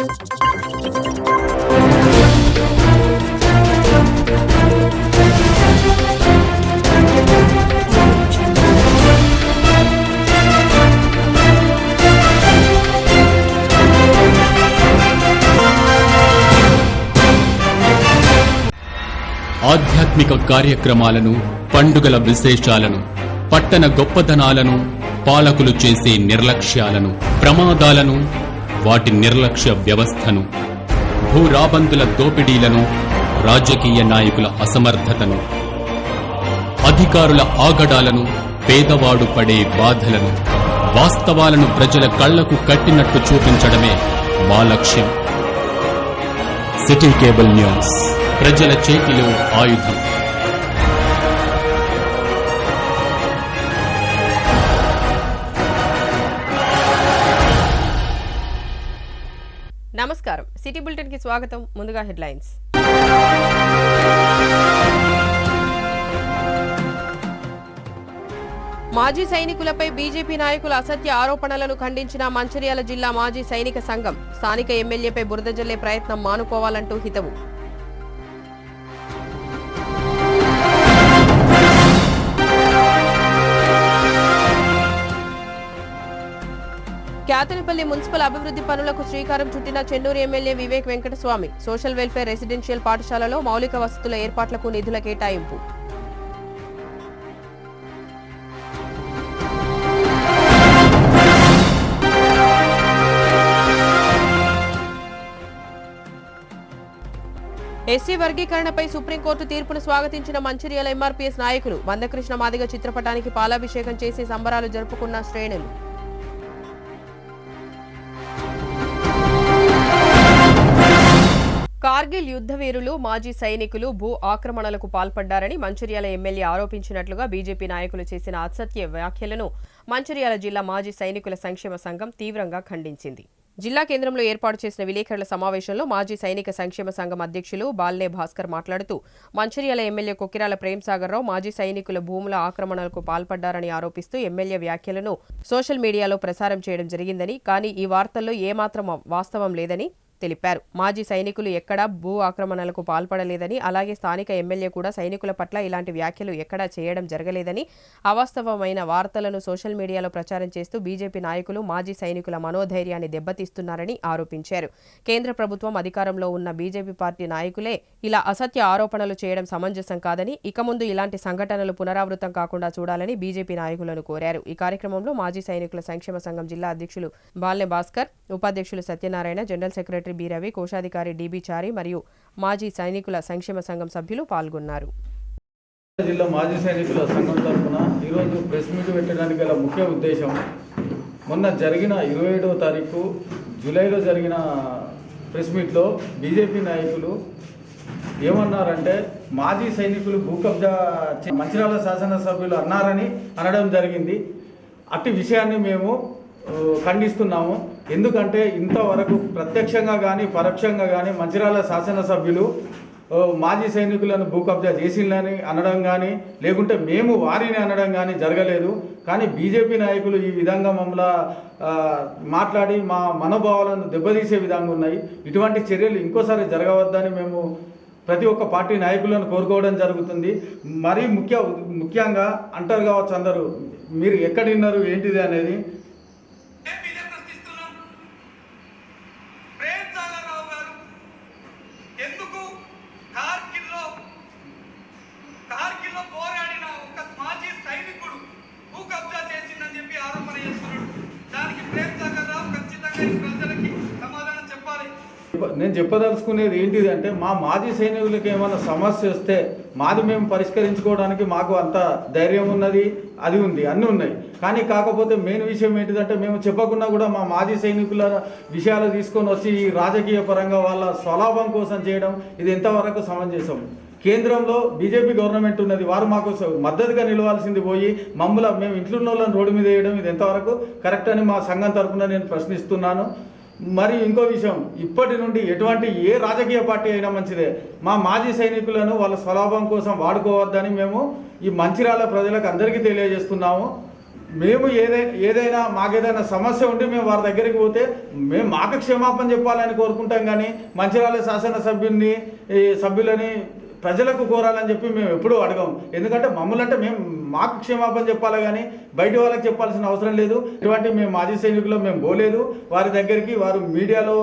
ఆధ్యాత్మిక కార్యక్రమాలను, పండుగల విశేషాలను, పట్టణ గొప్పతనాలను, పాలకులు చేసే నిర్లక్ష్యాలను, ప్రమాదాలను, వాటి నిర్లక్ష్య వ్యవస్థను, భూరాబందుల దోపిడీలను, రాజకీయ నాయకుల అసమర్థతను, అధికారుల ఆగడాలను, పేదవాడు పడే బాధలను, వాస్తవాలను ప్రజల కళ్లకు కట్టినట్టు చూపించడమే మా లక్ష్యం. సిటీ కేబుల్ న్యూస్, ప్రజల చేతిలో ఆయుధం. నమస్కారం, సిటీ బులెటిన్ కి స్వాగతం. ముందుగా హెడ్లైన్స్. మాజీ సైనికులపై బీజేపీ నాయకుల అసత్య ఆరోపణలను ఖండించిన మంచిర్యాల జిల్లా మాజీ సైనిక సంఘం. స్థానిక ఎమ్మెల్యేపై బురద జల్లే ప్రయత్నం మానుకోవాలంటూ హితవు. క్యాతనపల్లి మున్సిపల్ అభివృద్ధి పనులకు శ్రీకారం చుట్టిన Chennur MLA Vivek Venkataswamy. Social welfare residential పాఠశాలలో మౌలిక వసతుల ఏర్పాట్లకు నిధుల కేటాయింపు. ఎస్సీ వర్గీకరణపై సుప్రీంకోర్టు తీర్పును స్వాగతించిన మంచిర్యాల ఎంఆర్పీఎస్ నాయకులు. మందకృష్ణ మాదిగ చిత్రపటానికి పాలాభిషేకం చేసి సంబరాలు జరుపుకున్న శ్రేణులు. కార్గిల్ యుద్ధ వీరులు, మాజీ సైనికులు భూ ఆక్రమణలకు పాల్పడ్డారని మంచిర్యాల ఎమ్మెల్యే ఆరోపించినట్లుగా బీజేపీ నాయకులు చేసిన అసత్య వ్యాఖ్యలను మంచిర్యాల జిల్లా మాజీ సైనికుల సంక్షేమ సంఘం తీవ్రంగా ఖండించింది. జిల్లా కేంద్రంలో ఏర్పాటు చేసిన విలేకరుల సమావేశంలో మాజీ సైనిక సంక్షేమ సంఘం అధ్యక్షులు బాల్నే భాస్కర్ మాట్లాడుతూ మంచిర్యాల ఎమ్మెల్యే కొక్కిరాల ప్రేమ్సాగర్ రావు మాజీ సైనికుల భూముల ఆక్రమణలకు పాల్పడ్డారని ఆరోపిస్తూ ఎమ్మెల్యే వ్యాఖ్యలను సోషల్ మీడియాలో ప్రసారం చేయడం జరిగిందని, కానీ ఈ వార్తల్లో ఏమాత్రం వాస్తవం లేదని తెలిపారు. మాజీ సైనికులు ఎక్కడా భూ ఆక్రమణలకు పాల్పడలేదని, అలాగే స్థానిక ఎమ్మెల్యే కూడా సైనికుల పట్ల ఇలాంటి వ్యాఖ్యలు ఎక్కడా చేయడం జరగలేదని, అవాస్తవమైన వార్తలను సోషల్ మీడియాలో ప్రచారం చేస్తూ బీజేపీ నాయకులు మాజీ సైనికుల మనోధైర్యాన్ని దెబ్బతీస్తున్నారని ఆరోపించారు. కేంద్ర ప్రభుత్వం అధికారంలో ఉన్న బీజేపీ పార్టీ నాయకులే ఇలా అసత్య ఆరోపణలు చేయడం సమంజసం కాదని, ఇక ముందు ఇలాంటి సంఘటనలు పునరావృతం కాకుండా చూడాలని బీజేపీ నాయకులను కోరారు. ఈ కార్యక్రమంలో మాజీ సైనికుల సంక్షేమ సంఘం జిల్లా అధ్యక్షులు బాల్నే భాస్కర్, ఉపాధ్యక్షులు Satyanarayana, general secretary B Ravi, కోశాధికారి డిబి చారి మరియు మాజీ సైనికుల సంక్షేమ సంఘం సభ్యులు పాల్గొన్నారు. జిల్లా మాజీ సైనికుల సంఘం తరఫున ఈరోజు ప్రెస్ మీట్ పెట్టడానికి గల ముఖ్య ఉద్దేశం, మొన్న జరిగిన 27వ తారీఖు జూలైలో జరిగిన ప్రెస్ మీట్లో బీజేపీ నాయకులు ఏమన్నారంటే మాజీ సైనికులు భూ కబ్జా మంచిర్యాల శాసనసభ్యులు అన్నారని అనడం జరిగింది. అట్టి విషయాన్ని మేము ఖండిస్తున్నాము. ఎందుకంటే ఇంతవరకు ప్రత్యక్షంగా కానీ పరోక్షంగా కానీ మంచిర్యాల శాసనసభ్యులు మాజీ సైనికులను భూ కబ్జా చేసిందని అనడం కానీ, లేకుంటే మేము వారిని అనడం కానీ జరగలేదు. కానీ బీజేపీ నాయకులు ఈ విధంగా మమ్మల్ని మాట్లాడి మా మనోభావాలను దెబ్బతీసే విధంగా ఉన్నాయి. ఇటువంటి చర్యలు ఇంకోసారి జరగవద్దని మేము ప్రతి ఒక్క పార్టీ నాయకులను కోరుకోవడం జరుగుతుంది. మరీ ముఖ్యంగా అంటారు కావచ్చు అందరూ, మీరు ఎక్కడున్నారు ఏంటిది అనేది. నేను చెప్పదలుచుకునేది ఏంటిది అంటే, మా మాజీ సైనికులకి ఏమైనా సమస్య వస్తే మాది మేము పరిష్కరించుకోవడానికి మాకు అంత ధైర్యం ఉన్నది, అది ఉంది, అన్నీ ఉన్నాయి. కానీ కాకపోతే మెయిన్ విషయం ఏంటిదంటే, మేము చెప్పకుండా కూడా మా మాజీ సైనికుల విషయాలు తీసుకొని వచ్చి రాజకీయ పరంగా వాళ్ళ స్వలాభం కోసం చేయడం ఇది ఎంతవరకు సమంజసం? కేంద్రంలో బీజేపీ గవర్నమెంట్ ఉన్నది, వారు మాకు మద్దతుగా నిలవాల్సింది పోయి మేము ఇంట్లో ఉన్న వాళ్ళని రోడ్డు మీద వేయడం ఇది ఎంతవరకు కరెక్ట్ అని మా సంఘం తరఫున నేను ప్రశ్నిస్తున్నాను. మరి ఇంకో విషయం, ఇప్పటి నుండి ఎటువంటి ఏ రాజకీయ పార్టీ అయినా మంచిదే, మా మాజీ సైనికులను వాళ్ళ స్వలాభం కోసం వాడుకోవద్దని మేము ఈ మంచిర్యాల ప్రజలకు అందరికీ తెలియజేస్తున్నాము. మేము ఏదైనా మాకేదైనా సమస్య ఉంటే మేము వారి దగ్గరికి పోతే మేము మాకు క్షమాపణ చెప్పాలని కోరుకుంటాం, కానీ మంచిర్యాల శాసనసభ్యుల్ని సభ్యులని ప్రజలకు కోరాలని చెప్పి మేము ఎప్పుడూ అడగం. ఎందుకంటే మమ్మల్ని అంటే మేము మాకు క్షమాపణ చెప్పాలి, కానీ బయట వాళ్ళకి చెప్పాల్సిన అవసరం లేదు. ఎటువంటి మేము మాజీ సైనికులు మేము పోలేదు వారి దగ్గరికి, వారు మీడియాలో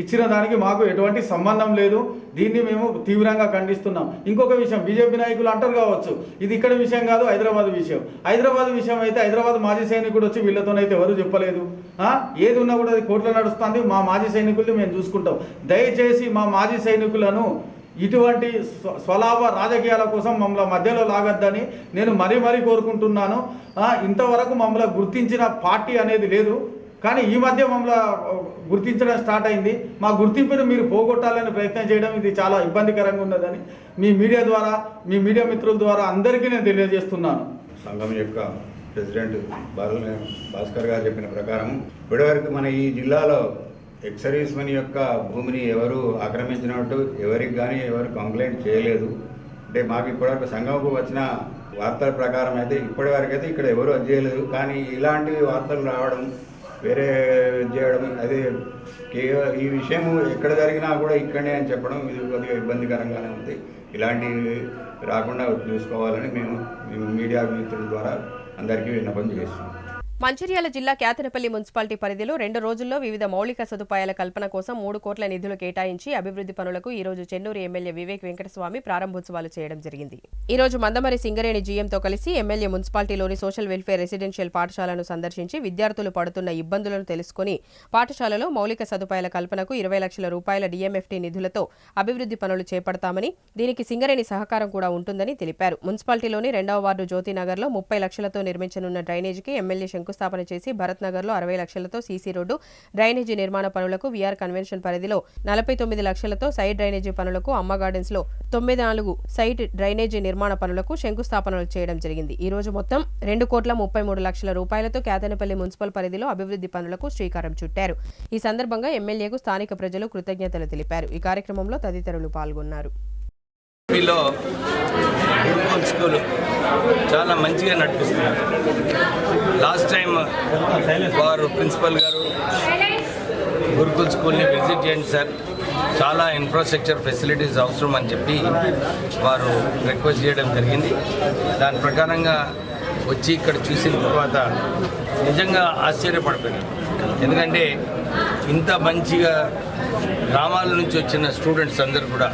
ఇచ్చిన దానికి మాకు ఎటువంటి సంబంధం లేదు. దీన్ని మేము తీవ్రంగా ఖండిస్తున్నాం. ఇంకొక విషయం, బీజేపీ నాయకులు అంటారు కావచ్చు, ఇది ఇక్కడ విషయం కాదు, హైదరాబాద్ విషయం. హైదరాబాద్ విషయం అయితే హైదరాబాద్ మాజీ సైనికుడు వచ్చి వీళ్ళతోనైతే ఎవరు చెప్పలేదు. ఏది ఉన్నా కూడా అది కోర్టులో నడుస్తుంది. మా మాజీ సైనికుల్ని మేము చూసుకుంటాం. దయచేసి మా మాజీ సైనికులను ఇటువంటి స్వలాభ రాజకీయాల కోసం మమ్మల్ని మధ్యలో లాగద్దని నేను మరీ కోరుకుంటున్నాను. ఇంతవరకు మమ్మల్ని గుర్తించిన పార్టీ అనేది లేదు, కానీ ఈ మధ్య మమ్మల్ని గుర్తించడం స్టార్ట్ అయింది. మా గుర్తింపును మీరు పోగొట్టాలని ప్రయత్నం చేయడం ఇది చాలా ఇబ్బందికరంగా ఉన్నదని మీ మీడియా ద్వారా, మీ మీడియా మిత్రుల ద్వారా అందరికీ నేను తెలియజేస్తున్నాను. సంఘం యొక్క ప్రెసిడెంట్ భాస్కర్ గారు చెప్పిన ప్రకారం ఇప్పటివరకు మన ఈ జిల్లాలో ఎక్స్ సర్వీస్ మెన్ యొక్క భూమిని ఎవరు ఆక్రమించినట్టు ఎవరు కంప్లైంట్ చేయలేదు. అంటే మాకు ఇప్పటివరకు సంఘంకు వచ్చిన వార్తల ప్రకారం అయితే ఇప్పటివరకు అయితే ఇక్కడ ఎవరు అది చేయలేదు. కానీ ఇలాంటి వార్తలు రావడం, వేరే చేయడం, అదే ఈ విషయం ఎక్కడ జరిగినా కూడా ఇక్కడనే అని చెప్పడం ఇది కొద్దిగా ఇబ్బందికరంగానే ఉంది. ఇలాంటివి రాకుండా చూసుకోవాలని మేము మీడియా మిత్రుల ద్వారా అందరికీ విన్నపం చేస్తున్నాం. మంచిర్యాల జిల్లా కేతనపల్లి మున్సిపాలిటీ పరిధిలో 2 రోజుల్లో వివిధ మౌలిక సదుపాయాల కల్పన కోసం 3 కోట్ల నిధులు కేటాయించి అభివృద్ధి పనులకు ఈ రోజు చెన్నూరు ఎమ్మెల్యే వివేక్ వెంకటస్వామి ప్రారంభోత్సవాలు చేయడం జరిగింది. ఈ రోజు మందమరి సింగరేణి జీఎంతో కలిసి ఎమ్మెల్యే మున్సిపాలిటీలోని సోషల్ వెల్ఫేర్ రెసిడెన్షియల్ పాఠశాలను సందర్శించి విద్యార్థులు పడుతున్న ఇబ్బందులను తెలుసుకుని పాఠశాలలో మౌలిక సదుపాయాల కల్పనకు 20 లక్షల రూపాయల డిఎంఎఫ్టీ నిధులతో అభివృద్ధి పనులు చేపడతామని, దీనికి సింగరేణి సహకారం కూడా ఉంటుందని తెలిపారు. మున్సిపాలిటీలోని 2వ వార్డు జ్యోతినగర్లో 30 లక్షలతో నిర్మించనున్న డ్రైనేజీకి ఎమ్మెల్యే శంకుస్థాపన చేసి భరత్ నగర్లో 60 లక్షలతో సీసీ రోడ్డు డ్రైనేజీ నిర్మాణ పనులకు వీఆర్ కన్వెన్షన్ పరిధిలో 49 లక్షలతో సైడ్ డ్రైనేజీ పనులకు అమ్మ గార్డెన్స్ లో 94 సైడ్ డ్రైనేజీ నిర్మాణ పనులకు శంకుస్థాపనలు చేయడం జరిగింది. ఈ రోజు మొత్తం 2,33 లక్షల రూపాయలతో కేతనపల్లి మున్సిపల్ పరిధిలో అభివృద్ధి పనులకు శ్రీకారం చుట్టారు. ఈ సందర్భంగా ఎమ్మెల్యేకు స్థానిక ప్రజలు కృతజ్ఞతలు తెలిపారు. ఈ కార్యక్రమంలో తదితరులు పాల్గొన్నారు. స్కూల్ చాలా మంచిగా నడిపిస్తున్నారు. లాస్ట్ టైం వారు ప్రిన్సిపల్ గారు గురుకుల్ స్కూల్ని విజిట్ చేయండి సార్, చాలా ఇన్ఫ్రాస్ట్రక్చర్ ఫెసిలిటీస్ అవసరం అని చెప్పి వారు రిక్వెస్ట్ చేయడం జరిగింది. దాని ప్రకారంగా వచ్చి ఇక్కడ చూసిన తర్వాత నిజంగా ఆశ్చర్యపడిపోయాను. ఎందుకంటే ఇంత మంచిగా గ్రామాల నుంచి వచ్చిన స్టూడెంట్స్ అందరూ కూడా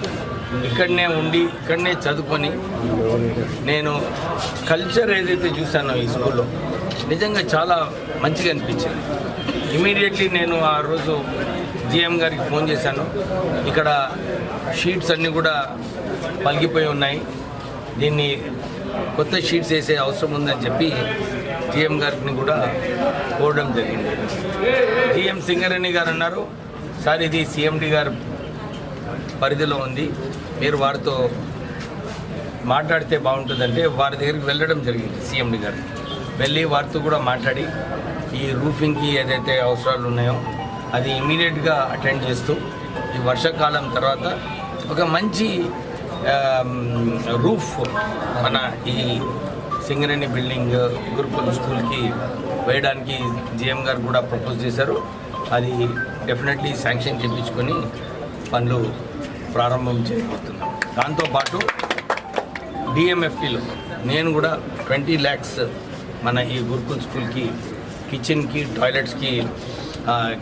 ఇక్కడనే ఉండి ఇక్కడనే చదువుకొని, నేను కల్చర్ ఏదైతే చూశానో ఈ స్కూల్లో నిజంగా చాలా మంచిగా అనిపించింది. ఇమీడియట్లీ నేను ఆ రోజు జిఎం గారికి ఫోన్ చేశాను. ఇక్కడ షీట్స్ అన్నీ కూడా పలిగిపోయి ఉన్నాయి, దీన్ని కొత్త షీట్స్ వేసే అవసరం ఉందని చెప్పి జిఎం గారిని కూడా కోరడం జరిగింది. జిఎం సింగరేణి గారు అన్నారు, సార్ ఇది సిఎండి గారు పరిధిలో ఉంది, మీరు వారితో మాట్లాడితే బాగుంటుందంటే వారి దగ్గరికి వెళ్ళడం జరిగింది. సిఎండి గారు వెళ్ళి వారితో కూడా మాట్లాడి ఈ రూఫింగ్కి ఏదైతే అవసరాలు ఉన్నాయో అది ఇమీడియట్గా అటెండ్ చేస్తూ ఈ వర్షాకాలం తర్వాత ఒక మంచి రూఫ్ మన ఈ సింగరేణి బిల్డింగ్ గురుకుల్ స్కూల్కి వేయడానికి జిఎం గారు కూడా ప్రపోజ్ చేశారు. అది డెఫినెట్లీ శాంక్షన్ చేయించుకొని పనులు ప్రారంభం చేయబోతున్నాం. దాంతోపాటు డిఎంఎఫ్టీలో నేను కూడా 20 lakhs మన ఈ గురుకుల్ స్కూల్కి కిచెన్కి టాయిలెట్స్కి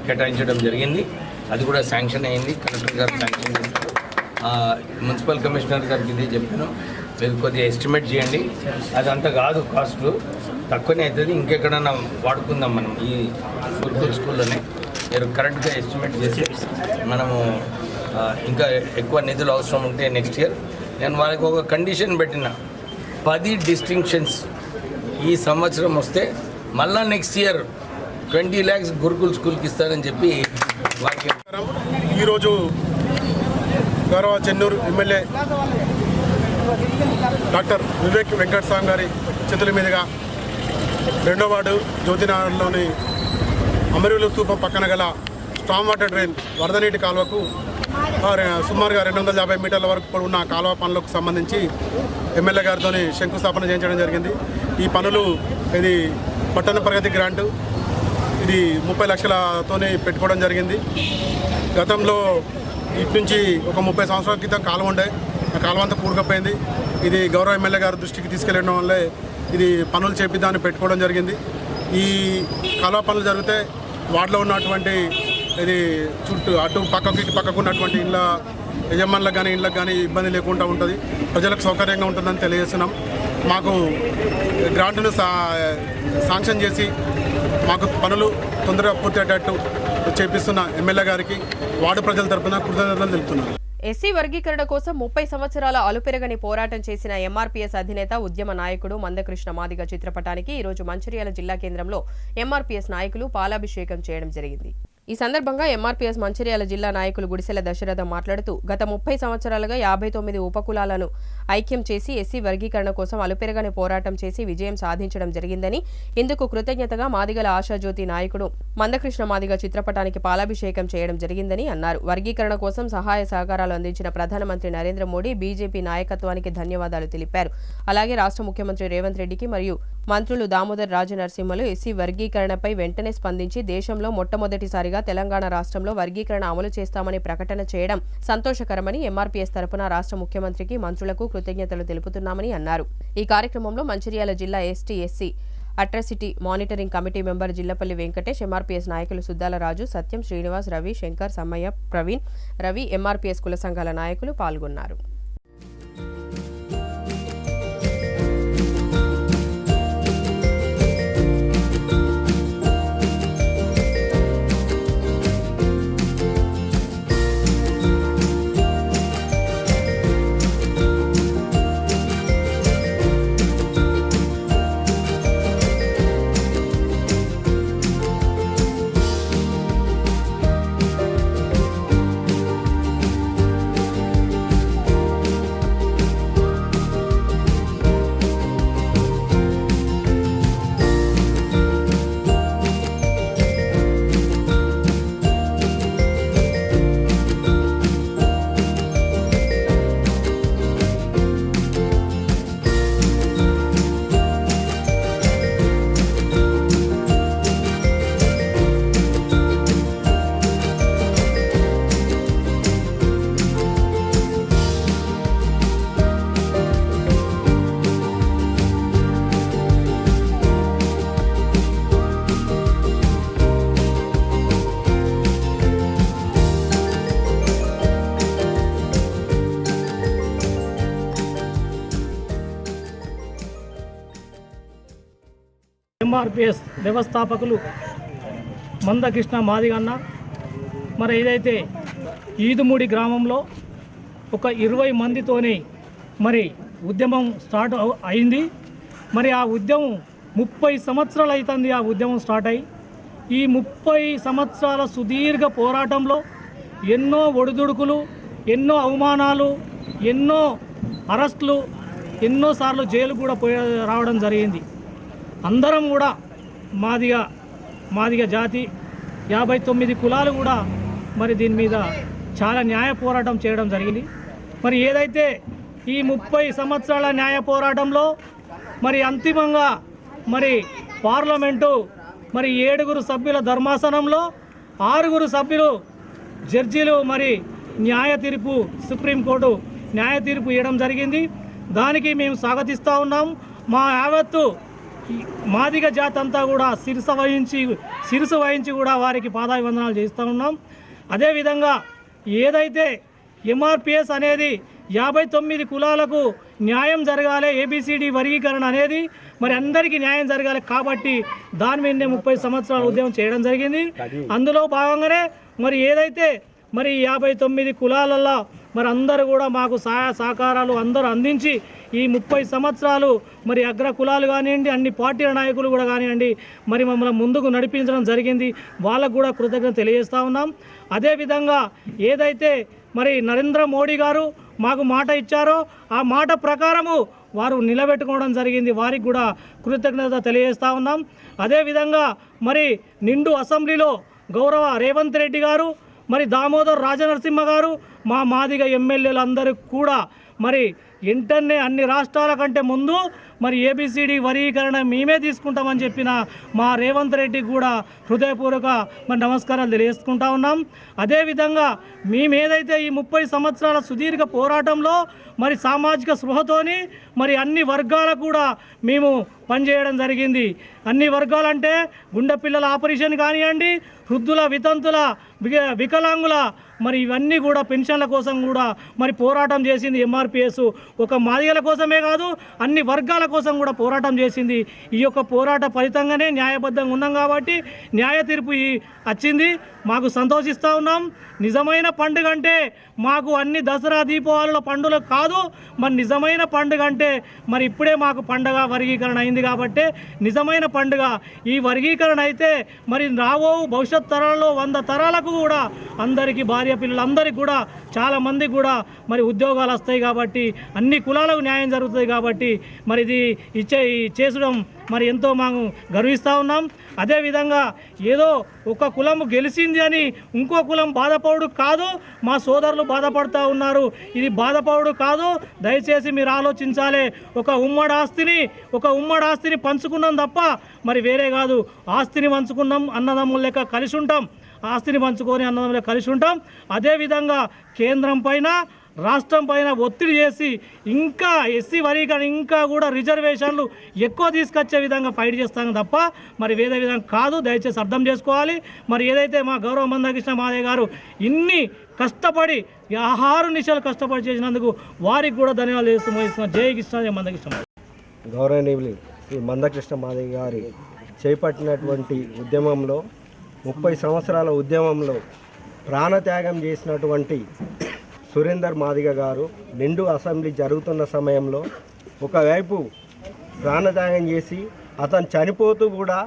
కేటాయించడం జరిగింది. అది కూడా శాంక్షన్ అయింది, కలెక్టర్ గారు శాంక్షన్ చేశారు. మున్సిపల్ కమిషనర్ గారికి ఇదే చెప్పాను, మీరు కొద్దిగా ఎస్టిమేట్ చేయండి, అది అంత కాదు, కాస్ట్ తక్కువనే అవుతుంది, ఇంకెక్కడన్నా వాడుకుందాం మనం ఈ గురుకుల్ స్కూల్లోనే. మీరు కరెక్ట్గా ఎస్టిమేట్ చేసి మనము ఇంకా ఎక్కువ నిధులు అవసరం ఉంటే నెక్స్ట్ ఇయర్ నేను వాళ్ళకి ఒక కండిషన్ పెట్టిన 10 డిస్టింక్షన్స్ ఈ సంవత్సరం వస్తే మళ్ళా నెక్స్ట్ ఇయర్ 20 lakhs గురుకుల్ స్కూల్కి ఇస్తారని చెప్పి వారికి. ఈరోజు గౌరవ చెన్నూరు ఎమ్మెల్యే డాక్టర్ వివేక్ వెంకటస్వామి గారి చేతుల మీదుగా 2వ వార్డు జ్యోతినగర్లోని అమరవీరుల స్తూపం పక్కన గల స్టామ్ వాటర్ డ్రైన్ వరద నీటి కాలువకు సుమారుగా 250 మీటర్ల వరకు పొడవున్న కాలువ పనులకు సంబంధించి ఎమ్మెల్యే గారితో శంకుస్థాపన చేయించడం జరిగింది. ఈ పనులు ఇది పట్టణ ప్రగతి గ్రాంటు. ఇది 30 లక్షలతోనే పెట్టుకోవడం జరిగింది. గతంలో ఇటు నుంచి ఒక 30 సంవత్సరాల క్రితం కాలువ ఉండే, ఆ కాలువ అంతా కూరుకుపోయింది. ఇది గౌరవ ఎమ్మెల్యే గారి దృష్టికి తీసుకెళ్ళడం వల్లే ఇది పనులు చేపిద్దామని పెట్టుకోవడం జరిగింది. ఈ కాలువ పనులు జరిగితే వార్డులో ఉన్నటువంటి ఇది చుట్టూ అటు పక్కకు ఇటు పక్కకు ఉన్నటువంటి ఇళ్ళ యజమానులకు కానీ ఇళ్ళకి కానీ ఇబ్బంది లేకుండా ఉంటుంది, ప్రజలకు సౌకర్యంగా ఉంటుందని తెలియజేస్తున్నాం. మాకు గ్రాంట్ను శాంక్షన్ చేసి మాకు పనులు తొందరగా పూర్తయ్యేటట్టు చేపిస్తున్న ఎమ్మెల్యే గారికి వార్డు ప్రజల తరపున కృతజ్ఞతలు తెలుపుతున్నాను. ఎస్సీ వర్గీకరణ కోసం 30 సంవత్సరాల అలుపెరగని పోరాటం చేసిన ఎంఆర్పీఎస్ అధినేత ఉద్యమ నాయకుడు మందకృష్ణ మాదిగ చిత్రపటానికి ఈరోజు మంచిర్యాల జిల్లా కేంద్రంలో ఎంఆర్పీఎస్ నాయకులు పాలాభిషేకం చేయడం జరిగింది. ఈ సందర్భంగా ఎంఆర్పీఎస్ మంచిర్యాల జిల్లా నాయకులు గుడిసెల దశరథం మాట్లాడుతూ గత 30 సంవత్సరాలుగా 59 ఉపకులాలను ఐక్యం చేసి ఎస్సీ వర్గీకరణ కోసం అలుపెరగని పోరాటం చేసి విజయం సాధించడం జరిగిందని, ఇందుకు కృతజ్ఞతగా మాదిగల ఆశాజ్యోతి నాయకుడు మందకృష్ణ మాదిగ చిత్రపటానికి పాలాభిషేకం చేయడం జరిగిందని అన్నారు. వర్గీకరణ కోసం సహాయ సహకారాలు అందించిన ప్రధానమంత్రి నరేంద్ర మోడీ, బీజేపీ నాయకత్వానికి ధన్యవాదాలు తెలిపారు. అలాగే రాష్ట్ర ముఖ్యమంత్రి రేవంత్ రెడ్డికి మరియు మంత్రులు దామోదర్ రాజనరసింహలు ఎస్సీ వర్గీకరణపై వెంటనే స్పందించి దేశంలో మొట్టమొదటిసారిగా తెలంగాణ రాష్ట్రంలో వర్గీకరణ అమలు చేస్తామని ప్రకటన చేయడం సంతోషకరమని ఎంఆర్పీఎస్ తరపున రాష్ట్ర ముఖ్యమంత్రికి, మంత్రులకు కృతజ్ఞతలు తెలుపుతున్నామని అన్నారు. ఈ కార్యక్రమంలో మంచిర్యాల జిల్లా ST SC atrocity monitoring committee member Jillapalli Venkatesh, MRPS నాయకులు సుద్దాల రాజు, సత్యం, శ్రీనివాస్, రవి, శంకర్, సమ్మయ్య, ప్రవీణ్, రవి, ఎంఆర్పీఎస్ కుల సంఘాల నాయకులు పాల్గొన్నారు. ఎంఆర్పీఎస్ వ్యవస్థాపకులు మందకృష్ణ మాదిగన్న మరి ఏదైతే ఈదుమూడి గ్రామంలో ఒక 20 మందితోనే మరి ఉద్యమం స్టార్ట్ అయింది. మరి ఆ ఉద్యమం 30 సంవత్సరాలు అవుతుంది. ఆ ఉద్యమం స్టార్ట్ అయ్యి ఈ 30 సంవత్సరాల సుదీర్ఘ పోరాటంలో ఎన్నో ఒడిదుడుకులు, ఎన్నో అవమానాలు, ఎన్నో అరెస్టులు, ఎన్నోసార్లు జైలు కూడా రావడం జరిగింది. అందరం కూడా మాదిగ జాతి 59 కులాలు కూడా మరి దీని మీద చాలా న్యాయ పోరాటం చేయడం జరిగింది. మరి ఏదైతే ఈ 30 సంవత్సరాల న్యాయ పోరాటంలో మరి అంతిమంగా మరి పార్లమెంటు మరి 7 సభ్యుల ధర్మాసనంలో 6 సభ్యులు జడ్జీలు మరి న్యాయ తీర్పు, సుప్రీంకోర్టు న్యాయ తీర్పు ఇవ్వడం జరిగింది. దానికి మేము స్వాగతిస్తూ ఉన్నాం. మా యావత్తు మాదిగ జాతి అంతా కూడా శిరసు వహించి కూడా వారికి పాదాభివందనాలు చేస్తూ ఉన్నాం. అదేవిధంగా ఏదైతే ఎంఆర్పీఎస్ అనేది 59 కులాలకు న్యాయం జరగాలి, ABCD వర్గీకరణ అనేది మరి అందరికీ న్యాయం జరగాలి కాబట్టి దాని మీదనే 30 సంవత్సరాల ఉద్యమం చేయడం జరిగింది. అందులో భాగంగానే మరి ఏదైతే మరి 59 కులాలలో మరి అందరూ కూడా మాకు సహాయ సహకారాలు అందరూ అందించి ఈ 30 సంవత్సరాలు మరి అగ్ర కులాలు కానివ్వండి, అన్ని పార్టీల నాయకులు కూడా కానివ్వండి మరి మమ్మల్ని ముందుకు నడిపించడం జరిగింది. వాళ్ళకు కూడా కృతజ్ఞత తెలియజేస్తూ ఉన్నాం. అదేవిధంగా ఏదైతే మరి నరేంద్ర మోడీ గారు మాకు మాట ఇచ్చారో ఆ మాట ప్రకారము వారు నిలబెట్టుకోవడం జరిగింది. వారికి కూడా కృతజ్ఞత తెలియజేస్తూ ఉన్నాం. అదేవిధంగా మరి నిండు అసెంబ్లీలో గౌరవ రేవంత్ రెడ్డి గారు, మరి దామోదర్ రాజనరసింహ గారు, మా మాదిగ ఎమ్మెల్యేలు అందరూ కూడా మరి వెంటనే అన్ని రాష్ట్రాల కంటే ముందు మరి ఏబిసిడి వర్గీకరణ మేమే తీసుకుంటామని చెప్పిన మా రేవంత్ రెడ్డికి కూడా హృదయపూర్వక మరి నమస్కారాలు తెలియజేసుకుంటా ఉన్నాం. అదేవిధంగా మేమేదైతే ఈ 30 సంవత్సరాల సుదీర్ఘ పోరాటంలో మరి సామాజిక స్పృహతోని మరి అన్ని వర్గాలకు కూడా మేము పనిచేయడం జరిగింది. అన్ని వర్గాలంటే గుండె పిల్లల ఆపరేషన్ కానివ్వండి, వృద్ధుల, వితంతుల, వికలాంగుల మరి ఇవన్నీ కూడా పెన్షన్ల కోసం కూడా మరి పోరాటం చేసింది ఎంఆర్పిఎస్. ఒక మాదిగల కోసమే కాదు, అన్ని వర్గాల కోసం కూడా పోరాటం చేసింది. ఈ యొక్క పోరాట ఫలితంగానే న్యాయబద్ధంగా ఉన్నాం కాబట్టి న్యాయ తీర్పు వచ్చింది. మాకు సంతోషిస్తూ ఉన్నాం. నిజమైన పండుగ అంటే మాకు అన్ని దసరా దీపావళిలో పండుగ కాదు, మరి నిజమైన పండుగ అంటే మరి ఇప్పుడే మాకు పండుగ వర్గీకరణ అయింది కాబట్టి నిజమైన పండుగ. ఈ వర్గీకరణ అయితే మరి రాబో భవిష్యత్ తరాల్లో 100 తరాలకు కూడా అందరికీ భార్య పిల్లలందరికీ కూడా చాలామందికి కూడా మరి ఉద్యోగాలు వస్తాయి కాబట్టి అన్ని కులాలకు న్యాయం జరుగుతుంది కాబట్టి మరి ఇది చేసడం మరి ఎంతో మేము గర్విస్తూ ఉన్నాం. అదేవిధంగా ఏదో ఒక కులం గెలిచింది అని ఇంకో కులం బాధపడు కాదు, మా సోదరులు బాధపడుతూ ఉన్నారు. ఇది బాధపడు కాదు, దయచేసి మీరు ఆలోచించాలి. ఒక ఉమ్మడి ఆస్తిని పంచుకున్నాం తప్ప మరి వేరే కాదు. ఆస్తిని పంచుకున్నాం, అన్నదమ్ముల లెక్క కలిసి ఉంటాం. ఆస్తిని పంచుకొని అన్నదమ్ముల కలిసి ఉంటాం. అదేవిధంగా కేంద్రం పైన రాష్ట్రం పైన ఒత్తిడి చేసి ఇంకా ఎస్సీ వర్గీకరణ ఇంకా కూడా రిజర్వేషన్లు ఎక్కువ తీసుకొచ్చే విధంగా ఫైట్ చేస్తాం తప్ప మరి వేరే విధంగా కాదు. దయచేసి అర్థం చేసుకోవాలి. మరి ఏదైతే మా గౌరవ మందకృష్ణ మాదయ్య గారు ఇన్ని కష్టపడి 6 నిమిషాలు కష్టపడి చేసినందుకు వారికి కూడా ధన్యవాదాలు చేస్తున్నాం. జై కృష్ణ, జై మందకృష్ణ. గౌరవనీయులు శ్రీ మందకృష్ణ మాదయ్య గారి చేపట్టినటువంటి ఉద్యమంలో 30 సంవత్సరాల ఉద్యమంలో ప్రాణత్యాగం చేసినటువంటి సురేందర్ మాదిగ గారు నిండు అసెంబ్లీ జరుగుతున్న సమయంలో ఒకవైపు ప్రాణత్యాగం చేసి అతను చనిపోతూ కూడా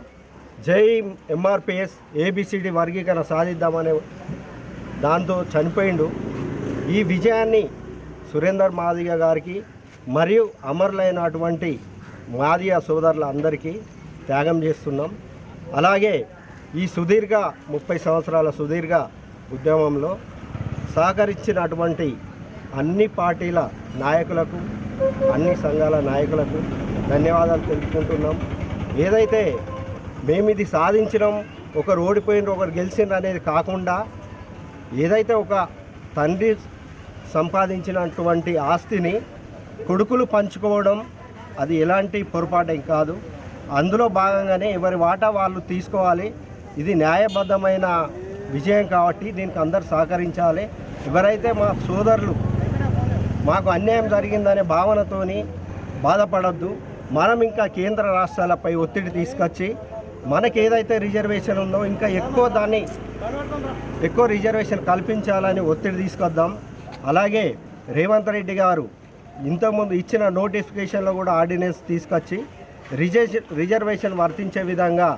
జై ఎంఆర్పిఎస్ ఏబిసిడి వర్గీకరణ సాధిద్దామనే దాంతో చనిపోయిండు. ఈ విజయాన్ని సురేందర్ మాదిగ గారికి మరియు అమరులైనటువంటి మాదిగ సోదరులందరికీ త్యాగం చేస్తున్నాం. అలాగే ఈ సుదీర్ఘ 30 సంవత్సరాల సుదీర్ఘ ఉద్యమంలో సహకరించినటువంటి అన్ని పార్టీల నాయకులకు, అన్ని సంఘాల నాయకులకు ధన్యవాదాలు తెలుపుకుంటున్నాం. ఏదైతే మేము ఇది సాధించడం, ఒకరు ఓడిపోయినారు ఒకరు గెలిచిండ్రు అనేది కాకుండా ఏదైతే ఒక తండ్రి సంపాదించినటువంటి ఆస్తిని కొడుకులు పంచుకోవడం అది ఎలాంటి పొరపాటేం కాదు. అందులో భాగంగానే ఎవరి వాటా వాళ్ళు తీసుకోవాలి. ఇది న్యాయబద్ధమైన విజయం కాబట్టి దీనికి అందరు సహకరించాలి. ఎవరైతే మా సోదరులు మాకు అన్యాయం జరిగిందనే భావనతోని బాధపడద్దు. మనం ఇంకా కేంద్ర రాష్ట్రాలపై ఒత్తిడి తీసుకొచ్చి మనకి ఏదైతే రిజర్వేషన్ ఉందో ఇంకా ఎక్కువ రిజర్వేషన్ కల్పించాలని ఒత్తిడి తీసుకొద్దాం. అలాగే రేవంత్ రెడ్డి గారు ఇంతకుముందు ఇచ్చిన నోటిఫికేషన్లో కూడా ఆర్డినెన్స్ తీసుకొచ్చి రిజర్వేషన్ వర్తించే విధంగా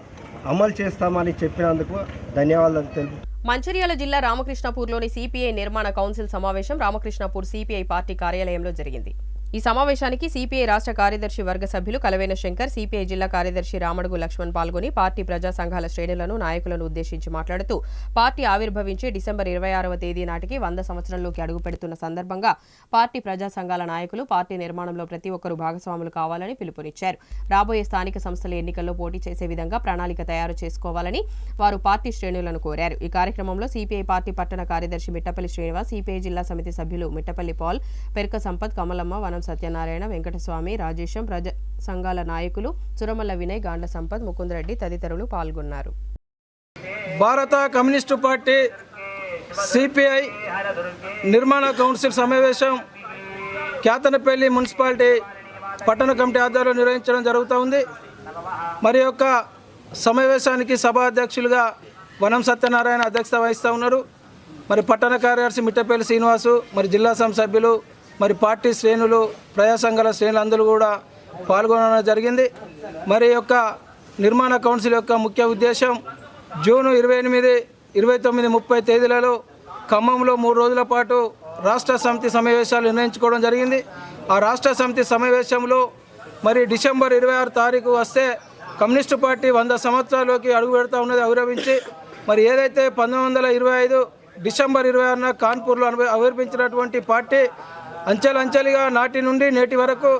అమలు చేస్తామని చెప్పినందుకు ధన్యవాదాలు తెలుపు. మంచిర్యాల జిల్లా రామకృష్ణపూర్లోని సిపిఐ నిర్మాణ కౌన్సిల్ సమావేశం రామకృష్ణపూర్ సిపిఐ పార్టీ కార్యాలయంలో జరిగింది. ఈ సమావేశానికి సిపిఐ రాష్ట్ర కార్యదర్శి వర్గ సభ్యులు కలవేన శంకర్, సిపిఐ జిల్లా కార్యదర్శి రామడుగు లక్ష్మణ్ పాల్గొని పార్టీ ప్రజా సంఘాల శ్రేణులను, నాయకులను ఉద్దేశించి మాట్లాడుతూ పార్టీ ఆవిర్భవించి డిసెంబర్ 26వ తేదీ నాటికి 100 సంవత్సరంలోకి అడుగుపెడుతున్న సందర్భంగా పార్టీ ప్రజా సంఘాల నాయకులు పార్టీ నిర్మాణంలో ప్రతి ఒక్కరూ భాగస్వాములు కావాలని పిలుపునిచ్చారు. రాబోయే స్థానిక సంస్థల ఎన్నికల్లో పోటీ చేసే విధంగా ప్రణాళిక తయారు చేసుకోవాలని వారు పార్టీ శ్రేణులను కోరారు. ఈ కార్యక్రమంలో సిపిఐ పార్టీ పట్టణ కార్యదర్శి మిట్టపల్లి శ్రీనివాస్, సిపిఐ జిల్లా సమితి సభ్యులు మిట్టపల్లి పాల్, పెర్క సంపత్, కమలమ్మ, వనం సత్యనారాయణ, వెంకటస్వామి, రాజేశం, ప్రజా సంఘాల నాయకులు చురమల్ల వినయ్, గాండ్ల సంపత్, ముకుందరెడ్డి తదితరులు పాల్గొన్నారు. భారత కమ్యూనిస్టు పార్టీ సిపిఐ నిర్మాణ కౌన్సిల్ సమావేశం క్యాతనపల్లి మున్సిపాలిటీ పట్టణ కమిటీ ఆధ్వర్యంలో నిర్వహించడం జరుగుతూ ఉంది. మరి యొక్క సమావేశానికి సభా అధ్యక్షులుగా వనం సత్యనారాయణ అధ్యక్షత వహిస్తూ ఉన్నారు. మరి పట్టణ కార్యదర్శి మిట్టపల్లి శ్రీనివాసు, మరి జిల్లా సభ్యులు, మరి పార్టీ శ్రేణులు, ప్రజా సంఘాల శ్రేణులు అందరూ కూడా పాల్గొనడం జరిగింది. మరి యొక్క నిర్మాణ కౌన్సిల్ యొక్క ముఖ్య ఉద్దేశం జూన్ 28, 29, 30 తేదీలలో ఖమ్మంలో 3 రోజుల పాటు రాష్ట్ర సమితి సమావేశాలు నిర్ణయించుకోవడం జరిగింది. ఆ రాష్ట్ర సమితి సమావేశంలో మరి డిసెంబర్ 26 తారీఖు వస్తే కమ్యూనిస్టు పార్టీ 100 సంవత్సరాల్లోకి అడుగు పెడతా ఉన్నది ఆవిర్భవించి. మరి ఏదైతే 1925 డిసెంబర్ 26న కాన్పూర్లో ఆవిర్భించినటువంటి పార్టీ అంచెలంచెలుగా నాటి నుండి నేటి వరకు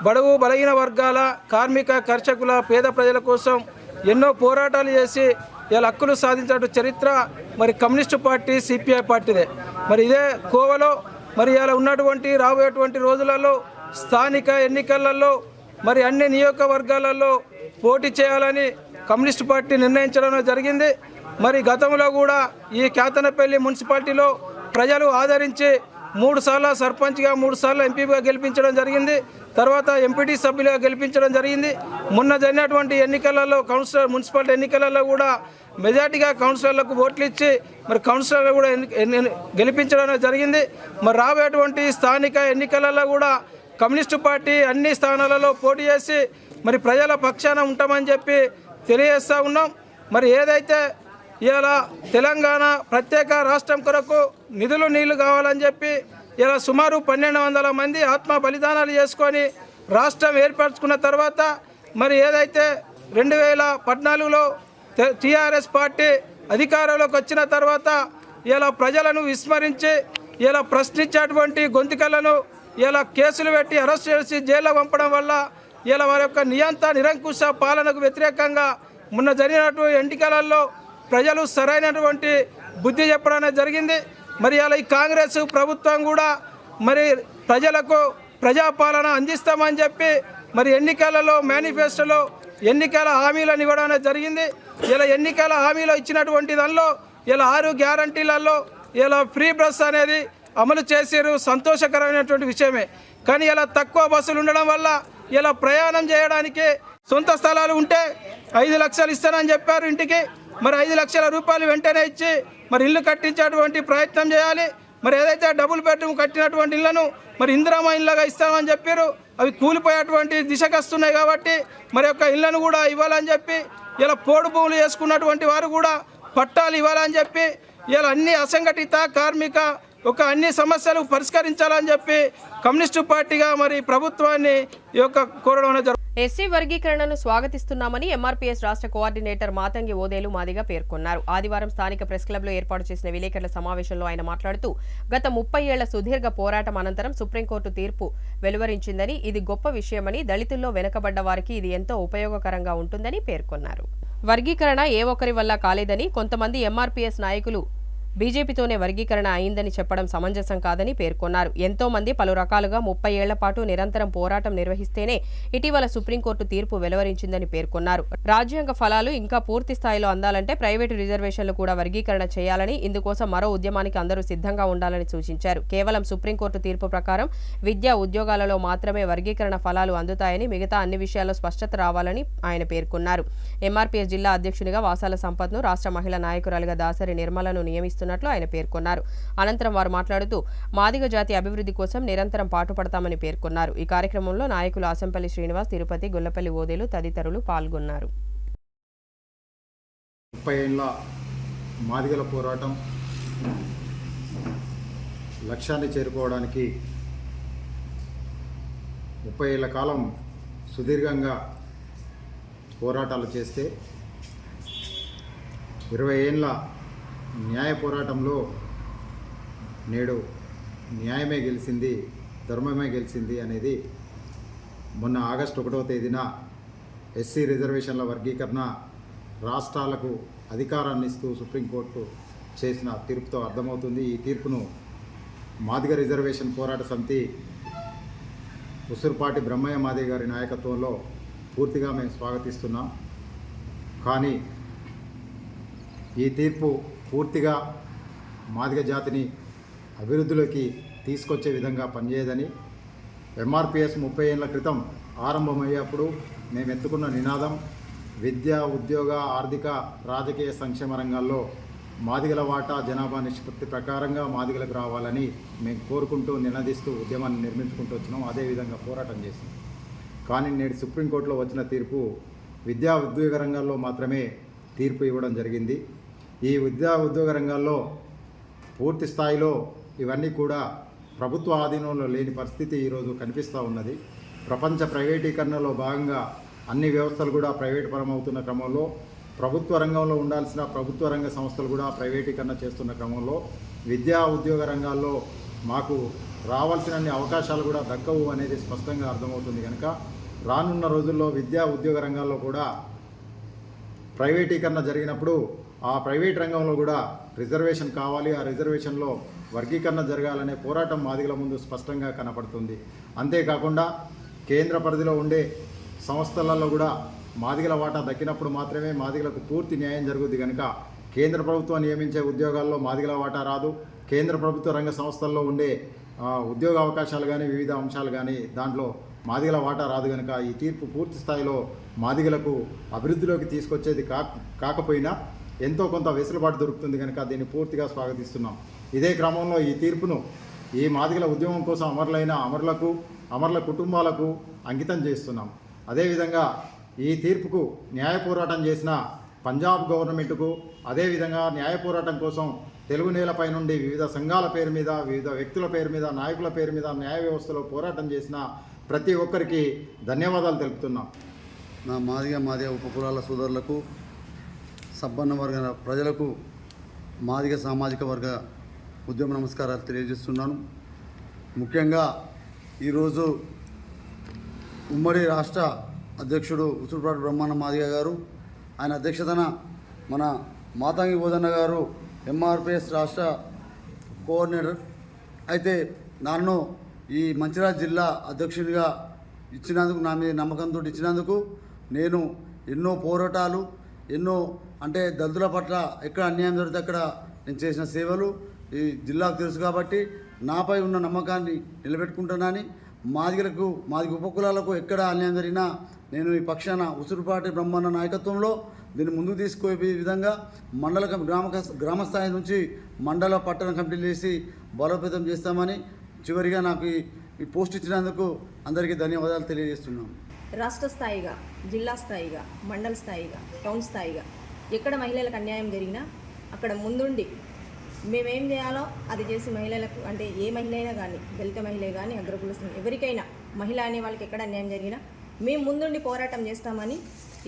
బడుగు బలహీన వర్గాల కార్మిక కర్షకుల పేద ప్రజల కోసం ఎన్నో పోరాటాలు చేసి ఇలా హక్కులు సాధించిన చరిత్ర మరి కమ్యూనిస్టు పార్టీ సిపిఐ పార్టీదే. మరి ఇదే కోవలో మరి ఇలా ఉన్నటువంటి రాబోయేటువంటి రోజులలో స్థానిక ఎన్నికలలో మరి అన్ని నియోజకవర్గాలలో పోటీ చేయాలని కమ్యూనిస్టు పార్టీ నిర్ణయించడం జరిగింది. మరి గతంలో కూడా ఈ కేతనపల్లి మున్సిపాలిటీలో ప్రజలు ఆదరించి 3 సార్లు సర్పంచ్గా 3 సార్లు ఎంపీగా గెలిపించడం జరిగింది. తర్వాత ఎంపీటీ సభ్యులుగా గెలిపించడం జరిగింది. మొన్న జరిగినటువంటి ఎన్నికలలో మున్సిపాలిటీ ఎన్నికలలో కూడా మెజార్టీగా కౌన్సిలర్లకు ఓట్లు ఇచ్చి మరి కౌన్సిలర్లు కూడా గెలిపించడం జరిగింది. మరి రాబోయేటువంటి స్థానిక ఎన్నికలలో కూడా కమ్యూనిస్టు పార్టీ అన్ని స్థానాలలో పోటీ చేసి మరి ప్రజల పక్షాన ఉంటామని చెప్పి తెలియజేస్తూ ఉన్నాం. మరి ఏదైతే ఇలా తెలంగాణ ప్రత్యేక రాష్ట్రం కొరకు నిధులు నీళ్లు కావాలని చెప్పి ఇలా సుమారు 1200 మంది ఆత్మ బలిదానాలు చేసుకొని రాష్ట్రం ఏర్పరచుకున్న తర్వాత మరి ఏదైతే 2014లో టీఆర్ఎస్ పార్టీ అధికారంలోకి వచ్చిన తర్వాత ఇలా ప్రజలను విస్మరించి ఇలా ప్రశ్నించేటువంటి గొంతుకలను ఇలా కేసులు పెట్టి అరెస్ట్ చేసి జైల్లో పంపడం వల్ల ఇలా వారి యొక్క నిరంకుశ పాలనకు వ్యతిరేకంగా మొన్న జరిగినటువంటి ఎన్నికలలో ప్రజలు సరైనటువంటి బుద్ధి చెప్పడం జరిగింది. మరి అలా ఈ కాంగ్రెస్ ప్రభుత్వం కూడా మరి ప్రజలకు ప్రజాపాలన అందిస్తామని చెప్పి మరి ఎన్నికలలో మేనిఫెస్టోలో ఎన్నికల హామీలను ఇవ్వడం జరిగింది. ఇలా ఎన్నికల హామీలో ఇచ్చినటువంటి దానిలో ఇలా 6 గ్యారంటీలలో ఇలా ఫ్రీ బస్ అనేది అమలు చేసారు, సంతోషకరమైనటువంటి విషయమే. కానీ ఇలా తక్కువ బస్సులు ఉండడం వల్ల ఇలా ప్రయాణం చేయడానికి సొంత స్థలాలు ఉంటే 5 లక్షలు ఇస్తానని చెప్పారు ఇంటికి. మరి 5 లక్షల రూపాయలు వెంటనే ఇచ్చి మరి ఇల్లు కట్టించేటువంటి ప్రయత్నం చేయాలి. మరి ఏదైతే డబుల్ బెడ్రూమ్ కట్టినటువంటి ఇళ్లను మరి ఇందిరామ ఇళ్ళగా ఇస్తామని చెప్పారు, అవి కూలిపోయేటువంటి దిశకు వస్తున్నాయి. కాబట్టి మరి యొక్క ఇళ్లను కూడా ఇవ్వాలని చెప్పి ఇలా పోడు భూములు చేసుకున్నటువంటి వారు కూడా పట్టాలు ఇవ్వాలని చెప్పి ఇలా అన్ని అసంఘటిత కార్మిక అన్ని సమస్యలు పరిష్కరించాలని చెప్పి కమ్యూనిస్టు పార్టీగా మరి ప్రభుత్వాన్ని ఈ యొక్క కోరడం జరుగుతుంది. ఎస్సీ వర్గీకరణను స్వాగతిస్తున్నామని ఎంఆర్పీఎస్ రాష్ట్ర కోఆర్డినేటర్ మాతంగి ఓదేలు మాదిగా పేర్కొన్నారు. ఆదివారం స్థానిక ప్రెస్ క్లబ్లో ఏర్పాటు చేసిన విలేకరుల సమావేశంలో ఆయన మాట్లాడుతూ గత 30 ఏళ్ల సుదీర్ఘ పోరాటం అనంతరం సుప్రీంకోర్టు తీర్పు వెలువరించిందని, ఇది గొప్ప విషయమని, దళితుల్లో వెనుకబడ్డ వారికి ఇది ఎంతో ఉపయోగకరంగా ఉంటుందని పేర్కొన్నారు. వర్గీకరణ ఏ ఒక్కరి వల్ల కాలేదని, కొంతమంది ఎంఆర్పీఎస్ నాయకులు బీజేపీతోనే వర్గీకరణ అయిందని చెప్పడం సమంజసం కాదని పేర్కొన్నారు. ఎంతో మంది పలు రకాలుగా 30 ఏళ్ల పాటు నిరంతరం పోరాటం నిర్వహిస్తేనే ఇటీవల సుప్రీంకోర్టు తీర్పు వెలువరించిందని పేర్కొన్నారు. రాజ్యాంగ ఫలాలు ఇంకా పూర్తి స్థాయిలో అందాలంటే ప్రైవేటు రిజర్వేషన్లు కూడా వర్గీకరణ చేయాలని, ఇందుకోసం మరో ఉద్యమానికి అందరూ సిద్ధంగా ఉండాలని సూచించారు. కేవలం సుప్రీంకోర్టు తీర్పు ప్రకారం విద్యా ఉద్యోగాలలో మాత్రమే వర్గీకరణ ఫలాలు అందుతాయని, మిగతా అన్ని విషయాల్లో స్పష్టత రావాలని ఆయన పేర్కొన్నారు. ఎంఆర్పీఎస్ జిల్లా అధ్యక్షునిగా వాసాల సంపత్ను, రాష్ట్ర మహిళా నాయకురాలుగా దాసరి నిర్మలను నియమిస్తున్నారు ఆయన పేర్కొన్నారు. అనంతరం వారు మాట్లాడుతూ మాదిగ జాతి అభివృద్ధి కోసం నిరంతరం పాటుపడతామని పేర్కొన్నారు. ఈ కార్యక్రమంలో నాయకులు ఆసంపల్లి శ్రీనివాస్, తిరుపతి, గొల్లపల్లి ఓదేలు తదితరులు పాల్గొన్నారు. 30 ఏళ్ల మాదిగల పోరాటం లక్ష్యాన్ని చేరుకోవడానికి 30 ఏళ్ల కాలం సుదీర్ఘంగా పోరాటాలు చేస్తే 20 ఏళ్ల న్యాయ పోరాటంలో నేడు న్యాయమే గెలిచింది, ధర్మమే గెలిచింది అనేది మొన్న ఆగస్టు 1వ తేదీన ఎస్సీ రిజర్వేషన్ల వర్గీకరణ రాష్ట్రాలకు అధికారాన్ని ఇస్తూ సుప్రీంకోర్టు చేసిన తీర్పుతో అర్థమవుతుంది. ఈ తీర్పును మాదిగ రిజర్వేషన్ పోరాట సమితి ఉసురుపాటి బ్రహ్మయ్య మాదిగ గారి నాయకత్వంలో పూర్తిగా మేము స్వాగతిస్తున్నాం. కానీ ఈ తీర్పు పూర్తిగా మాదిగ జాతిని అభివృద్ధిలోకి తీసుకొచ్చే విధంగా పనిచేయదని, ఎంఆర్పీఎస్ 30 ఏళ్ల క్రితం ఆరంభమయ్యేప్పుడు మేము ఎత్తుకున్న నినాదం విద్య, ఉద్యోగ, ఆర్థిక, రాజకీయ సంక్షేమ రంగాల్లో మాదిగల వాటా జనాభా నిష్పత్తి ప్రకారంగా మాదిగలకు రావాలని మేము కోరుకుంటూ నినదిస్తూ ఉద్యమాన్ని నిర్మించుకుంటూ వచ్చినాం. అదేవిధంగా పోరాటం చేసాం. కానీ నేడు సుప్రీంకోర్టులో వచ్చిన తీర్పు విద్యా ఉద్యోగ రంగాల్లో మాత్రమే తీర్పు ఇవ్వడం జరిగింది. ఈ విద్యా ఉద్యోగ రంగాల్లో పూర్తి స్థాయిలో ఇవన్నీ కూడా ప్రభుత్వ ఆధీనంలో లేని పరిస్థితి ఈరోజు కనిపిస్తూ ఉన్నది. ప్రపంచ ప్రైవేటీకరణలో భాగంగా అన్ని వ్యవస్థలు కూడా ప్రైవేట్ పరమవుతున్న క్రమంలో, ప్రభుత్వ రంగంలో ఉండాల్సిన ప్రభుత్వ రంగ సంస్థలు కూడా ప్రైవేటీకరణ చేస్తున్న క్రమంలో విద్యా ఉద్యోగ రంగాల్లో మాకు రావాల్సినన్ని అవకాశాలు కూడా దక్కవు అనేది స్పష్టంగా అర్థమవుతుంది. కనుక రానున్న రోజుల్లో విద్యా ఉద్యోగ రంగాల్లో కూడా ప్రైవేటీకరణ జరిగినప్పుడు ఆ ప్రైవేట్ రంగంలో కూడా రిజర్వేషన్ కావాలి, ఆ రిజర్వేషన్లో వర్గీకరణ జరగాలనే పోరాటం మాదిగల ముందు స్పష్టంగా కనపడుతుంది. అంతేకాకుండా కేంద్ర పరిధిలో ఉండే సంస్థలలో కూడా మాదిగల వాటా దక్కినప్పుడు మాత్రమే మాదిగలకు పూర్తి న్యాయం జరుగుద్ది. కనుక కేంద్ర ప్రభుత్వం నియమించే ఉద్యోగాల్లో మాదిగల వాటా రాదు. కేంద్ర ప్రభుత్వ రంగ సంస్థల్లో ఉండే ఉద్యోగ అవకాశాలు కానీ వివిధ అంశాలు కానీ దాంట్లో మాదిగల వాటా రాదు. కనుక ఈ తీర్పు పూర్తి స్థాయిలో మాదిగలకు అభివృద్ధిలోకి తీసుకొచ్చేది కాకపోయినా ఎంతో కొంత వెసులుబాటు దొరుకుతుంది. కనుక దీన్ని పూర్తిగా స్వాగతిస్తున్నాం. ఇదే క్రమంలో ఈ తీర్పును ఈ మాదిగల ఉద్యమం కోసం అమరులైన అమరుల కుటుంబాలకు అంకితం చేస్తున్నాం. అదేవిధంగా ఈ తీర్పుకు న్యాయ పోరాటం చేసిన పంజాబ్ గవర్నమెంట్కు, అదేవిధంగా న్యాయ పోరాటం కోసం తెలుగు నేలపై నుండి వివిధ సంఘాల పేరు మీద, వివిధ వ్యక్తుల పేరు మీద, నాయకుల పేరు మీద న్యాయ వ్యవస్థలో పోరాటం చేసిన ప్రతి ఒక్కరికి ధన్యవాదాలు తెలుపుతున్నాం. నా మాదిగ ఉపకులాల సోదరులకు, సబ్బన్న వర్గ ప్రజలకు, మాదిగ సామాజిక వర్గ ఉద్యమ నమస్కారాలు తెలియజేస్తున్నాను. ముఖ్యంగా ఈరోజు ఉమ్మడి రాష్ట్ర అధ్యక్షుడు ఉసురుపాటి బ్రహ్మాండ మాదిగ గారు, ఆయన అధ్యక్షతన మన మాతంగి బోధన్న గారు ఎంఆర్పిఎస్ రాష్ట్ర కోఆర్డినేటర్ అయితే నన్ను ఈ మంచిర్యాల జిల్లా అధ్యక్షునిగా ఇచ్చినందుకు, నా మీద నమ్మకంతో ఇచ్చినందుకు నేను ఎన్నో పోరాటాలు, ఎన్నో అంటే దళితుల పట్ల ఎక్కడ అన్యాయం జరిగితే అక్కడ నేను చేసిన సేవలు ఈ జిల్లాకు తెలుసు. కాబట్టి నాపై ఉన్న నమ్మకాన్ని నిలబెట్టుకుంటున్నానని, మాదిగ ఉపకులాలకు ఎక్కడ అన్యాయం జరిగినా నేను ఈ పక్షాన ఉసురుపాటి బ్రహ్మాండ నాయకత్వంలో దీన్ని ముందుకు తీసుకుపోయే విధంగా మండల గ్రామ స్థాయి నుంచి మండల పట్టణ కమిటీలు చేసి బలోపేతం చేస్తామని చివరిగా నాకు ఈ పోస్ట్ ఇచ్చినందుకు అందరికీ ధన్యవాదాలు తెలియజేస్తున్నాం. రాష్ట్ర స్థాయిగా, జిల్లా స్థాయిగా, మండల స్థాయిగా, టౌన్ స్థాయిగా ఎక్కడ మహిళలకు అన్యాయం జరిగినా అక్కడ ముందుండి మేమేం చేయాలో అది చేసి మహిళలకు, అంటే ఏ మహిళ అయినా కానీ, దళిత మహిళ కానీ, అగ్రకులస్తులు ఎవరికైనా, మహిళ అనే వాళ్ళకి ఎక్కడ అన్యాయం జరిగినా మేము ముందుండి పోరాటం చేస్తామని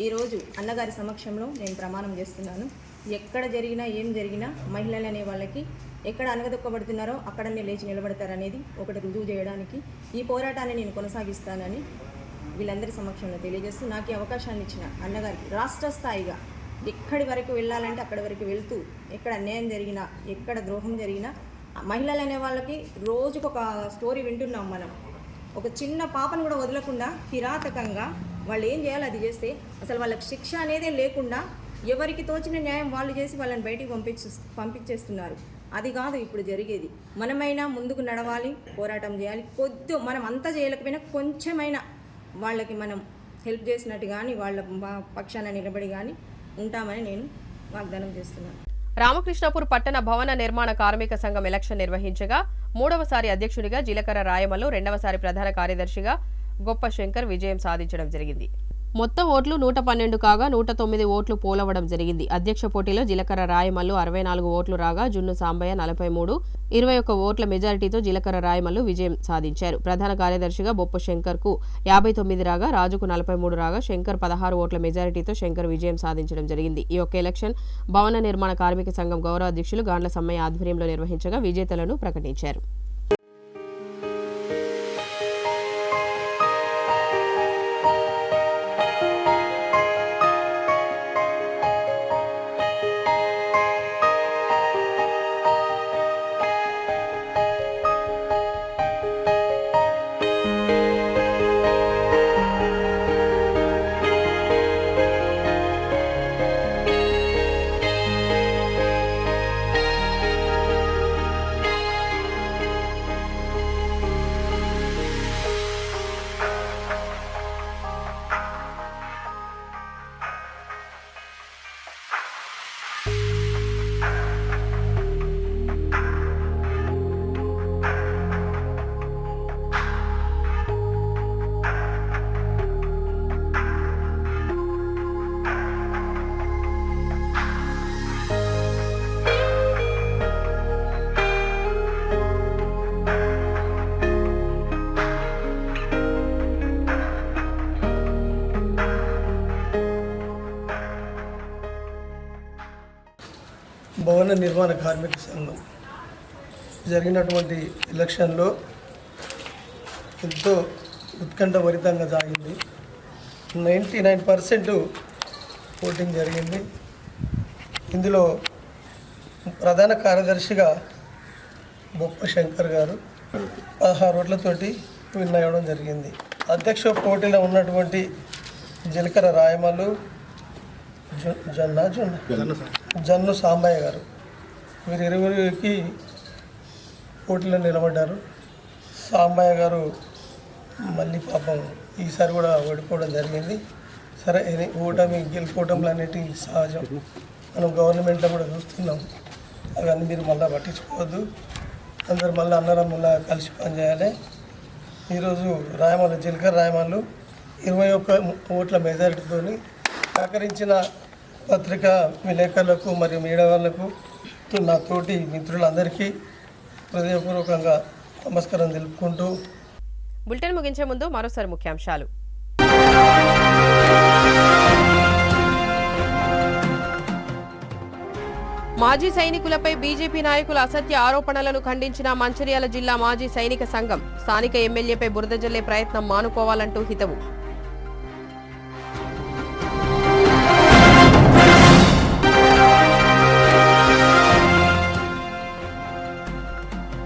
ఈరోజు అన్నగారి సమక్షంలో నేను ప్రమాణం చేస్తున్నాను. ఎక్కడ జరిగినా ఏం జరిగినా మహిళలు అనే వాళ్ళకి ఎక్కడ అనగదొక్కబడుతున్నారో అక్కడనే లేచి నిలబడతారనేది ఒకటి రుజువు చేయడానికి ఈ పోరాటాన్ని నేను కొనసాగిస్తానని వీళ్ళందరి సమక్షంలో తెలియజేస్తూ, నాకు ఈ అవకాశాన్ని ఇచ్చిన అన్నగారికి రాష్ట్ర స్థాయిగా ఎక్కడి వరకు వెళ్ళాలంటే అక్కడి వరకు వెళ్తూ, ఎక్కడ అన్యాయం జరిగినా, ఎక్కడ ద్రోహం జరిగినా, మహిళలు అనే వాళ్ళకి రోజుకొక స్టోరీ వింటున్నాం మనం. ఒక చిన్న పాపను కూడా వదలకుండా కిరాతకంగా వాళ్ళు ఏం చేయాలో అది చేస్తే అసలు వాళ్ళకి శిక్ష అనేదే లేకుండా ఎవరికి తోచిన న్యాయం వాళ్ళు చేసి వాళ్ళని బయటికి పంపించేస్తున్నారు. అది కాదు ఇప్పుడు జరిగేది. మనమైనా ముందుకు నడవాలి, పోరాటం చేయాలి. మనం అంతా చేయలేకపోయినా కొంచెమైనా వాళ్ళకి మనం హెల్ప్ చేసినట్టు కానీ, వాళ్ళ పక్షాన నిలబడి కానీ ఉంటామని నేను వాగ్దానం చేస్తున్నాను. రామకృష్ణపూర్ పట్టణ భవన నిర్మాణ కార్మిక సంఘం ఎలక్షన్ నిర్వహించగా 3వసారి అధ్యక్షుడిగా జీలకర్ర రాయమల్లు, 2వసారి ప్రధాన కార్యదర్శిగా గొప్ప శంకర్ విజయం సాధించడం జరిగింది. మొత్తం ఓట్లు 112 కాగా 109 ఓట్లు పోలవడం జరిగింది. అధ్యక్ష పోటీలో జీలకర్ర రాయమల్లు 64 ఓట్లు రాగా జున్ను సాంబయ్య 43, 21 ఓట్ల మెజారిటీతో జీలకర్ర రాయమల్లు విజయం సాధించారు. ప్రధాన కార్యదర్శిగా బొప్ప శంకర్కు 59 రాగా, రాజుకు 43 రాగా శంకర్ 16 ఓట్ల మెజారిటీతో శంకర్ విజయం సాధించడం జరిగింది. ఈ యొక్క ఎలక్షన్ భవన నిర్మాణ కార్మిక సంఘం గౌరవ అధ్యక్షులు గాండ్ల సమ్మయ్య ఆధ్వర్యంలో నిర్వహించగా విజేతలను ప్రకటించారు. భవన నిర్మాణ కార్మిక సంఘం జరిగినటువంటి ఎలక్షన్లో ఎంతో ఉత్కంఠభరితంగా సాగింది. 99% ఓటింగ్ జరిగింది. ఇందులో ప్రధాన కార్యదర్శిగా బొప్ప శంకర్ గారు 16 ఓట్లతోటి విన్ అవ్వడం జరిగింది. అధ్యక్ష పోటీలో ఉన్నటువంటి జీలకర్ర రాయమల్లు, జన్ను సాంబయ్య గారు వీరిరువురికి పోటీలో నిలబడ్డారు. సాంబయ్య గారు మళ్ళీ పాపం ఈసారి కూడా ఓడిపోవడం జరిగింది. సరే ఓటమి గెలుపోవటంలో అనేటి సహజం, మనం గవర్నమెంట్లో కూడా చూస్తున్నాం. అవన్నీ మీరు మళ్ళీ పట్టించుకోవద్దు, అందరు మళ్ళీ అన్నదమ్ములా కలిసి పనిచేయాలి. ఈరోజు రాయమల్లు జీలకర్ర రాయమల్లు 21 ఓట్ల మెజారిటీతో సహకరించిన పత్రికా విలేకరులకు మరియు మీడియా వాళ్లకు నా తోటి మిత్రులందరికీ హృదయపూర్వకంగా నమస్కారం తెలుపుకుంటూ బులెటిన్ ముగించే ముందు మరోసారి ముఖ్యాంశాలు. మాజీ సైనికులపై బీజేపీ నాయకుల అసత్య ఆరోపణలను ఖండించిన మంచిర్యాల జిల్లా మాజీ సైనిక సంఘం. స్థానిక ఎమ్మెల్యేపై బురద జల్లే ప్రయత్నం మానుకోవాలంటూ హితవు.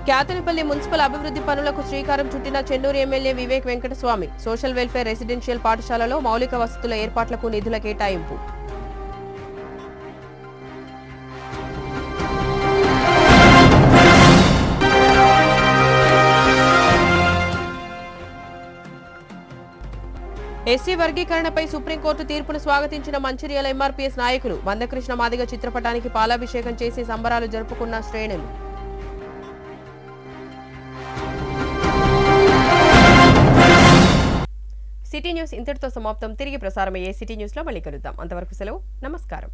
క్యాతనపల్లి మున్సిపల్ అభివృద్ధి పనులకు శ్రీకారం చుట్టిన Chennur MLA Vivek Venkataswamy. Social welfare residential పాఠశాలలో మౌలిక వసతుల ఏర్పాట్లకు నిధుల కేటాయింపు. ఎస్సీ వర్గీకరణపై సుప్రీంకోర్టు తీర్పును స్వాగతించిన మంచిర్యాల ఎంఆర్పీఎస్ నాయకులు. మందకృష్ణ మాదిగ చిత్రపటానికి పాలాభిషేకం చేసి సంబరాలు జరుపుకున్న శ్రేణులు. సిటీ న్యూస్ ఇంతటితో సమాప్తం. తిరిగి ప్రసారమయ్యే సిటీ న్యూస్లో మళ్ళీ కలుద్దాం. అంతవరకు సెలవు. నమస్కారం.